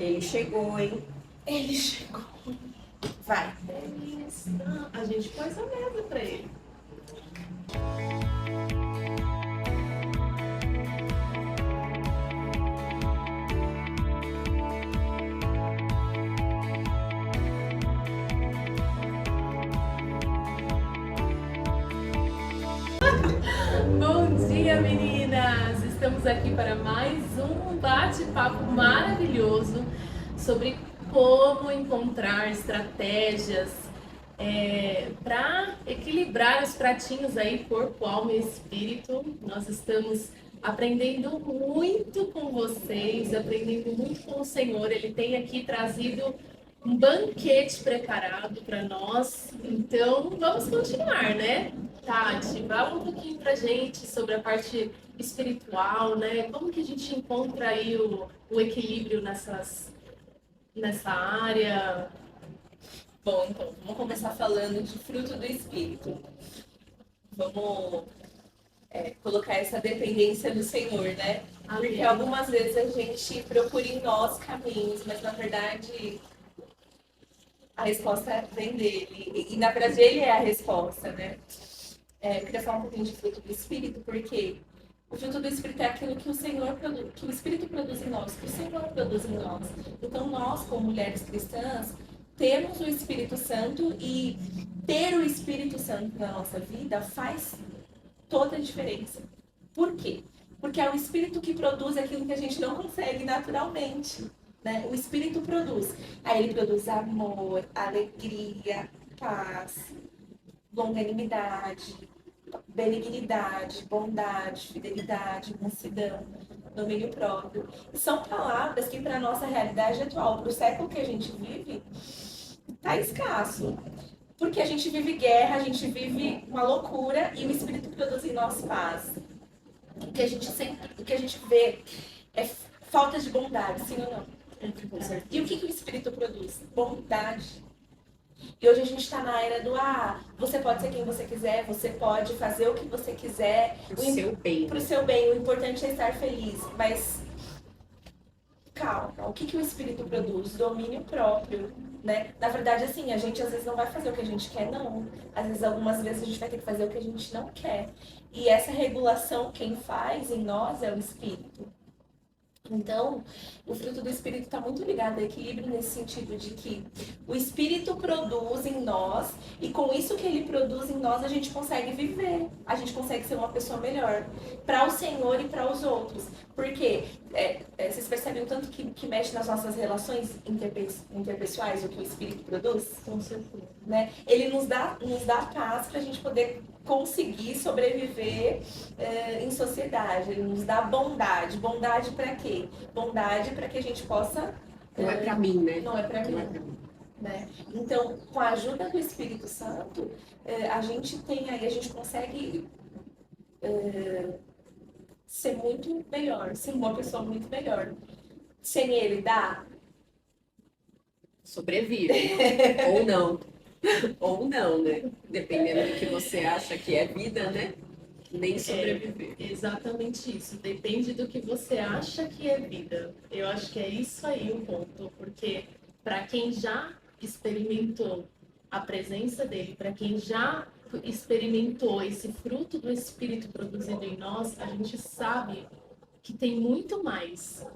Ele chegou, hein? Ele chegou. Vai. A gente pôs a mesa pra ele. Bom dia, meninas! Estamos aqui para mais um bate-papo maravilhoso sobre como encontrar estratégias para equilibrar os pratinhos aí, corpo, alma e espírito. Nós estamos aprendendo muito com vocês, aprendendo muito com o Senhor. Ele tem aqui trazido um banquete preparado para nós. Então, vamos continuar, né? Tati, fala um pouquinho pra gente sobre a parte espiritual, né? Como que a gente encontra aí o equilíbrio nessa área? Bom, então, vamos começar falando de fruto do Espírito. Vamos colocar essa dependência do Senhor, né? Amém. Porque algumas vezes a gente procura em nós caminhos, mas na verdade a resposta vem dele. E na verdade ele é a resposta, né? Eu queria falar um pouquinho de fruto do Espírito, porque o fruto do Espírito é aquilo que o Senhor produz, que o Espírito produz em nós, que o Senhor produz em nós. Então nós, como mulheres cristãs, temos o Espírito Santo, e ter o Espírito Santo na nossa vida faz toda a diferença. Por quê? Porque é o Espírito que produz aquilo que a gente não consegue naturalmente, né? O Espírito produz. Aí ele produz amor, alegria, paz, longanimidade, benignidade, bondade, fidelidade, mansidão, domínio próprio. São palavras que, para a nossa realidade atual, para o século que a gente vive, está escasso. Porque a gente vive guerra, a gente vive uma loucura, e o Espírito produz em nós paz. O que a gente vê é falta de bondade, sim ou não? E o que o Espírito produz? Bondade. E hoje a gente está na era do você pode ser quem você quiser, você pode fazer o que você quiser. Pro seu bem. Pro seu bem, o importante é estar feliz. Mas calma, o que o Espírito produz? Domínio próprio, né? Na verdade, assim, a gente às vezes não vai fazer o que a gente quer, não. Às vezes, algumas vezes a gente vai ter que fazer o que a gente não quer. E essa regulação, quem faz em nós é o Espírito. Então, o fruto do Espírito está muito ligado ao equilíbrio, nesse sentido de que o Espírito produz em nós, e com isso que ele produz em nós, a gente consegue viver, a gente consegue ser uma pessoa melhor para o Senhor e para os outros. Porque vocês percebem o tanto que mexe nas nossas relações interpessoais, o que o Espírito produz? Com certeza. Né? Ele nos dá paz para a gente poder conseguir sobreviver em sociedade. Ele nos dá bondade. Bondade para quê? Bondade para que a gente possa... Não é para mim, né? Não é para mim. Né? Então, com a ajuda do Espírito Santo, a gente consegue ser muito melhor, ser uma pessoa muito melhor. Sem ele dá? Sobrevive. Ou não. Ou não, né? Dependendo do que você acha que é vida, né? Nem sobreviver. Exatamente isso. Depende do que você acha que é vida. Eu acho que é isso aí o ponto. Porque para quem já experimentou a presença dele, para quem já experimentou esse fruto do Espírito produzido em nós, a gente sabe que tem muito mais.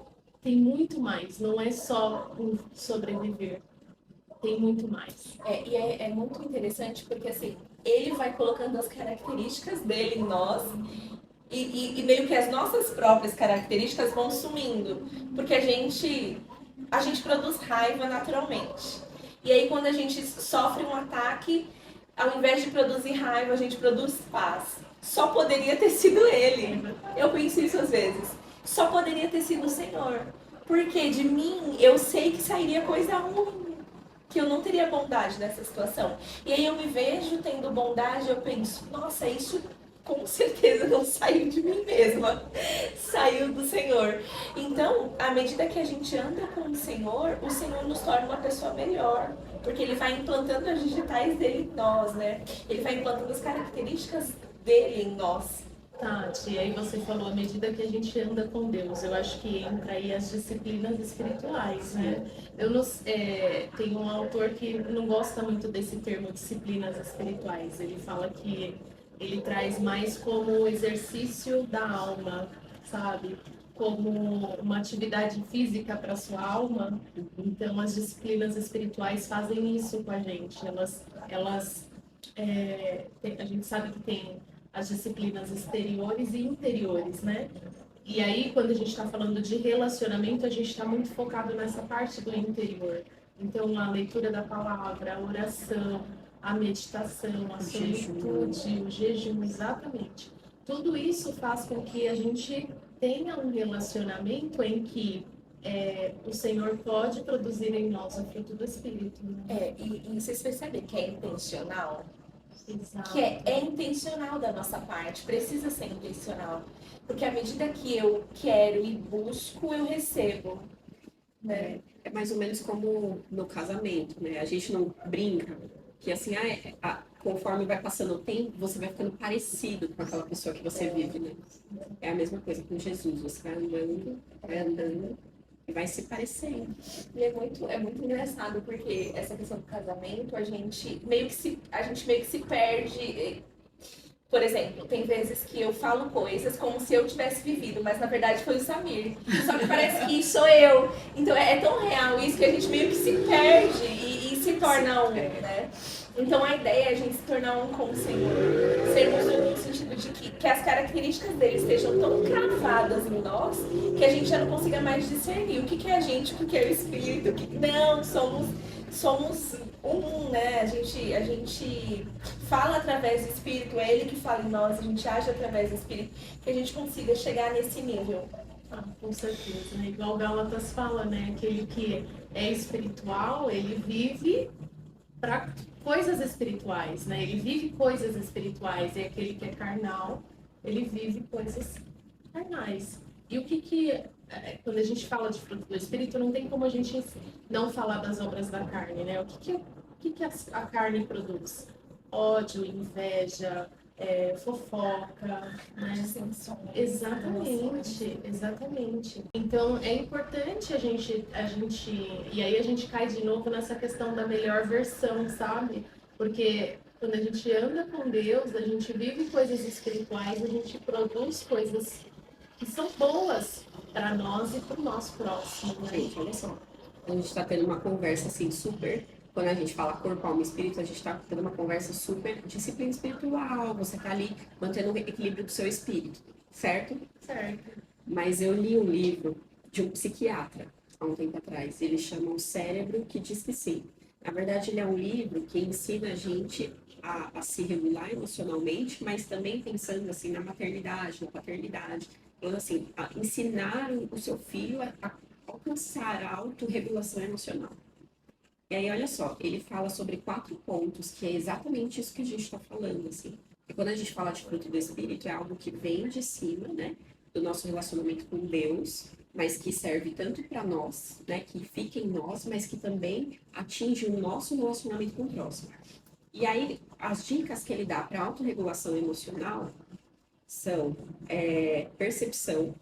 Tem muito mais. Não é só um sobreviver. Tem muito mais. E é muito interessante porque, assim, ele vai colocando as características dele em nós, e meio que as nossas próprias características vão sumindo. Porque a gente produz raiva naturalmente. E aí, quando a gente sofre um ataque, ao invés de produzir raiva, a gente produz paz. Só poderia ter sido ele. Eu penso isso às vezes. Só poderia ter sido o Senhor. Porque de mim, eu sei que sairia coisa ruim, que eu não teria bondade nessa situação. E aí eu me vejo tendo bondade, eu penso, nossa, isso com certeza não saiu de mim mesma, saiu do Senhor. Então, à medida que a gente anda com o Senhor nos torna uma pessoa melhor, porque ele vai implantando as digitais dele em nós, né? Ele vai implantando as características dele em nós. Tati, aí você falou, à medida que a gente anda com Deus, eu acho que entra aí as disciplinas espirituais, né? Eu não, tem um autor que não gosta muito desse termo disciplinas espirituais. Ele fala que ele traz mais como exercício da alma, sabe? Como uma atividade física para sua alma. Então, as disciplinas espirituais fazem isso com a gente. A gente sabe que tem as disciplinas exteriores e interiores, né? E aí, quando a gente está falando de relacionamento, a gente está muito focado nessa parte do interior. Então, a leitura da palavra, a oração, a meditação, a solitude, o jejum, exatamente. Tudo isso faz com que a gente tenha um relacionamento em que o Senhor pode produzir em nós o fruto do Espírito. Né? E vocês percebem que é intencional? Exato. Que é intencional da nossa parte, precisa ser intencional. Porque à medida que eu quero e busco, eu recebo. Né? É mais ou menos como no casamento, né? A gente não brinca que assim, conforme vai passando o tempo, você vai ficando parecido com aquela pessoa que você vive, né? É a mesma coisa com Jesus, você vai andando e vai se parecendo. E é muito engraçado, porque essa questão do casamento, a gente meio que se perde. Por exemplo, tem vezes que eu falo coisas como se eu tivesse vivido, mas na verdade foi o Samir. Só que parece que sou eu. Então é tão real isso que a gente meio que se perde e se torna um, né? Então a ideia é a gente se tornar um com o Senhor. Sermos um no sentido de que as características dele estejam tão cravadas em nós que a gente já não consiga mais discernir o que é a gente, o que é o Espírito. Não, somos um, né? A gente fala através do Espírito, é Ele que fala em nós, a gente age através do Espírito, que a gente consiga chegar nesse nível. Com certeza, né? Igual Gálatas fala, né? Aquele que é espiritual, ele vive para coisas espirituais, né? Ele vive coisas espirituais, e aquele que é carnal, ele vive coisas carnais. E quando a gente fala de fruto do Espírito, não tem como a gente não falar das obras da carne, né? O que a carne produz? Ódio, inveja, fofoca, né? Exatamente. Então, é importante a gente... E aí a gente cai de novo nessa questão da melhor versão, sabe? Porque quando a gente anda com Deus, a gente vive coisas espirituais, a gente produz coisas que são boas para nós e para o nosso próximo. Né? Gente, olha só. A gente está tendo uma conversa assim super... Quando a gente fala corpo, alma e espírito, a gente está tendo uma conversa super disciplina espiritual. Você está ali mantendo o equilíbrio do seu espírito, certo? Certo. Mas eu li um livro de um psiquiatra há um tempo atrás. Ele chama O Cérebro que Diz que Sim. Na verdade, ele é um livro que ensina a gente a se regular emocionalmente, mas também pensando assim na maternidade, na paternidade. Então, assim, a ensinar o seu filho a alcançar a autorregulação emocional. E aí, olha só, ele fala sobre 4 pontos, que é exatamente isso que a gente está falando, assim. E quando a gente fala de fruto do Espírito, é algo que vem de cima, né, do nosso relacionamento com Deus, mas que serve tanto para nós, né, que fica em nós, mas que também atinge o nosso relacionamento com o próximo. E aí, as dicas que ele dá para autorregulação emocional são percepção,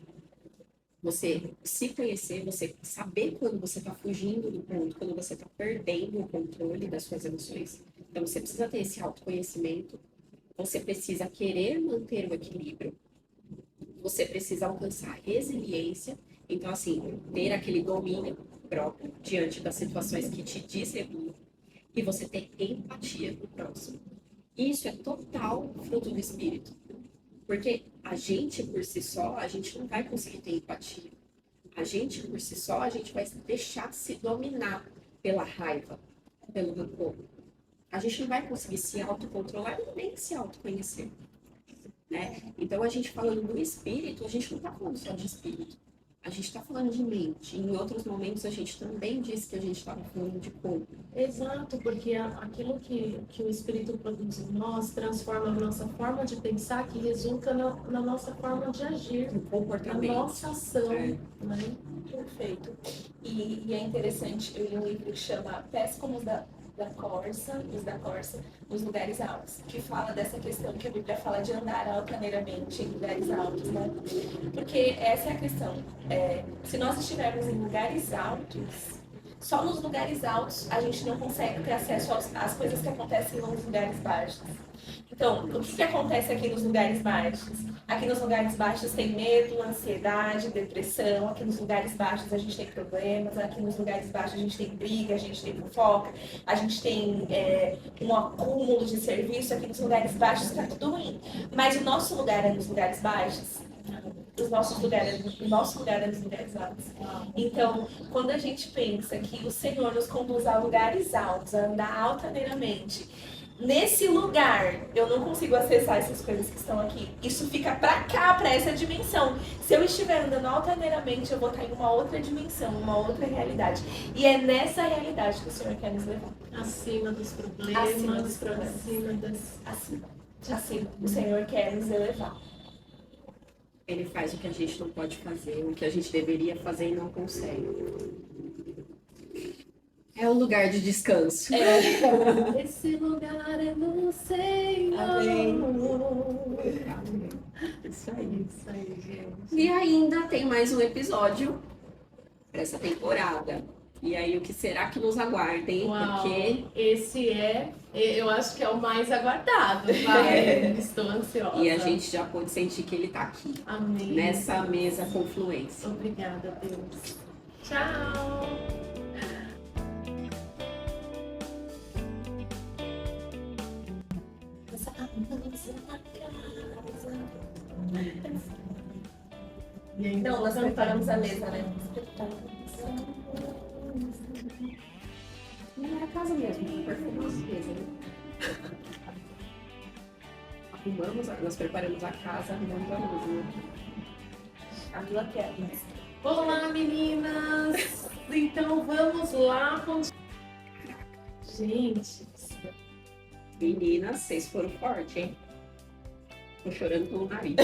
você se conhecer, você saber quando você está fugindo do ponto, quando você está perdendo o controle das suas emoções. Então, você precisa ter esse autoconhecimento, você precisa querer manter o equilíbrio, você precisa alcançar resiliência, então, assim, ter aquele domínio próprio diante das situações que te desregulam, e você ter empatia no próximo. Isso é total fruto do Espírito. Porque a gente, por si só, a gente não vai conseguir ter empatia. A gente, por si só, a gente vai deixar de se dominar pela raiva, pelo rancor. A gente não vai conseguir se autocontrolar nem se autoconhecer. Né? Então, a gente falando do espírito, a gente não está falando só de espírito. A gente está falando de mente. Em outros momentos, a gente também disse que a gente estava falando de corpo. Exato, porque aquilo que o Espírito produz em nós transforma a nossa forma de pensar, que resulta na nossa forma de agir, No comportamento. na nossa ação. Né? Perfeito. E é interessante, eu li um livro que chama os da Corsa, nos lugares altos, que fala dessa questão que a Bíblia fala de andar altaneiramente em lugares altos, né? Porque essa é a questão. Se nós estivermos em lugares altos, só nos lugares altos a gente não consegue ter acesso às coisas que acontecem nos lugares baixos. Então, o que acontece aqui nos lugares baixos? Aqui nos lugares baixos tem medo, ansiedade, depressão. Aqui nos lugares baixos a gente tem problemas. Aqui nos lugares baixos a gente tem briga, a gente tem fofoca, a gente tem um acúmulo de serviço. Aqui nos lugares baixos está tudo ruim. Mas o nosso lugar é nos lugares baixos. O nosso lugar é nos lugares altos. Então, quando a gente pensa que o Senhor nos conduz a lugares altos, a andar altaneiramente, nesse lugar eu não consigo acessar essas coisas que estão aqui. Isso fica pra cá, pra essa dimensão. Se eu estiver andando altaneiramente, eu vou estar em uma outra dimensão, uma outra realidade. E é nessa realidade que o Senhor quer nos levar. Acima dos problemas. Acima dos problemas. Acima. O Senhor quer nos elevar. Ele faz o que a gente não pode fazer, o que a gente deveria fazer e não consegue. É o lugar de descanso. Esse lugar é no Senhor. Amém. Isso aí. Isso aí, gente. E ainda tem mais um episódio para essa temporada. E aí, o que será que nos aguarda, hein? Uau, Porque esse eu acho que é o mais aguardado. Vai, estou ansiosa. e a gente já pôde sentir que ele tá aqui, Amém. nessa mesa confluência. Obrigada, Deus. Tchau. E ainda Não, nós preparamos a mesa, né? Não era casa mesmo, perfumamos a mesa, né? Nós preparamos a casa, arrumamos a mesa, né? A Vila quer. Olá, meninas! Então vamos lá. Gente, Meninas, vocês foram fortes, hein? Tô chorando pelo nariz.